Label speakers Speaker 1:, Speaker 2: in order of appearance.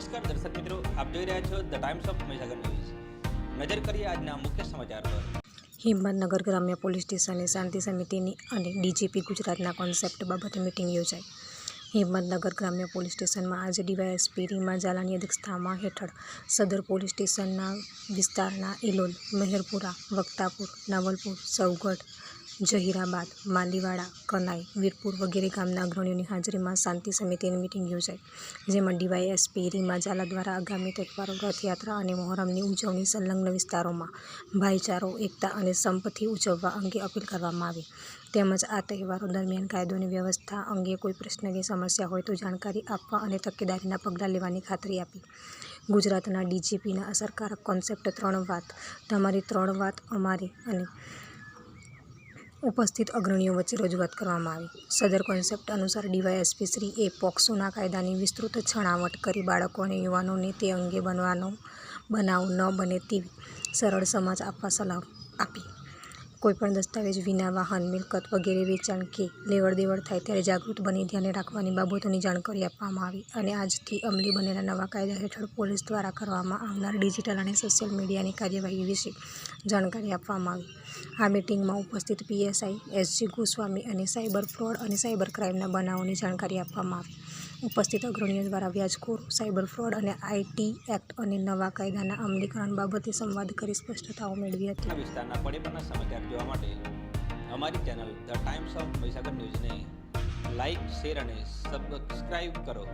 Speaker 1: નમસ્કાર દર્શક મિત્રો, આપ જોઈ રહ્યા છો the times of Mahisagar news. નજર કરીએ આજના મુખ્ય સમાચાર પર.
Speaker 2: હિંમતનગર ગ્રામ્ય પોલીસ સ્ટેશને શાંતિ સમિતિની અને ડીજીપી ગુજરાતના કોન્સેપ્ટ બાબતે મિટિંગ યોજાઈ. હિંમતનગર ગ્રામ્ય પોલીસ સ્ટેશનમાં આજે ડીવાયએસપી રીમા ઝાલાની અધ્યક્ષતામાં હેઠળ સદર પોલીસ સ્ટેશનના વિસ્તારના ઇલોલ, મહેરપુરા, વક્તાપુર, નવલપુર, સૌગઢ, જહીરાબાદ, માલીવાડા, કનાઈ, વીરપુર વગેરે ગામના અગ્રણીઓની હાજરીમાં શાંતિ સમિતિની મિટિંગ યોજાઈ. જેમાં ડીવાયએસપી રીમા ઝાલા દ્વારા આગામી તહેવારો, રથયાત્રા અને મોહરમની ઉજવણી સંલગ્ન વિસ્તારોમાં ભાઈચારો, એકતા અને સંપથી ઉજવવા અંગે અપીલ કરવામાં આવી. તેમજ આ તહેવારો દરમિયાન કાયદો અને વ્યવસ્થા અંગે કોઈ પ્રશ્ન કે સમસ્યા હોય તો જાણકારી આપવા અને તકેદારીના પગલાં લેવાની ખાતરી આપી. ગુજરાતના ડીજીપીના અસરકારક કોન્સેપ્ટ 3 વાત તમારી 3 વાત અમારી અને ઉપસ્થિત અગ્રણીઓ વચ્ચે રજૂઆત કરવામાં આવી. સદર કોન્સેપ્ટ અનુસાર ડીવાયએસપી શ્રી એ પોક્સોના કાયદાની વિસ્તૃત છણાવટ કરી બાળકો અને યુવાનોને તે અંગે બનાવ ન બને તેવી સરળ સમજ આપવા સલાહ આપી. કોઈપણ દસ્તાવેજ વિના વાહન, મિલકત વગેરે વેચાણ કે લેવડ-દેવડ થાય ત્યારે જાગૃત બની ધ્યાને રાખવાની બાબતોની જાણકારી આપવામાં આવી અને આજથી અમલી બનેલા નવા કાયદા હેઠળ પોલીસ દ્વારા કરવામાં આવનાર ડિજિટલ અને સોશિયલ મીડિયાની કાર્યવાહી વિશે જાણકારી આપવામાં આવી. આ મિટિંગમાં ઉપસ્થિત પીએસઆઈ એસજી ગોસ્વામી અને સાયબર ફ્રોડ અને સાયબર ક્રાઇમના બનાવોની જાણકારી આપવામાં આવી. ઉપસ્થિત અગ્રણીઓ દ્વારા વ્યાજખોરો, સાયબર ફ્રોડ અને આઈટી એક્ટ અને નવા કાયદાના અમલીકરણ બાબતે સંવાદ કરી સ્પષ્ટતાઓ મેળવી હતી.
Speaker 1: આ વિસ્તારના પડેપણના સમાચાર જોવા માટે અમારી channel the times of Mahisagar ન્યૂઝને લાઇક, શેર અને સબસ્ક્રાઇબ કરો.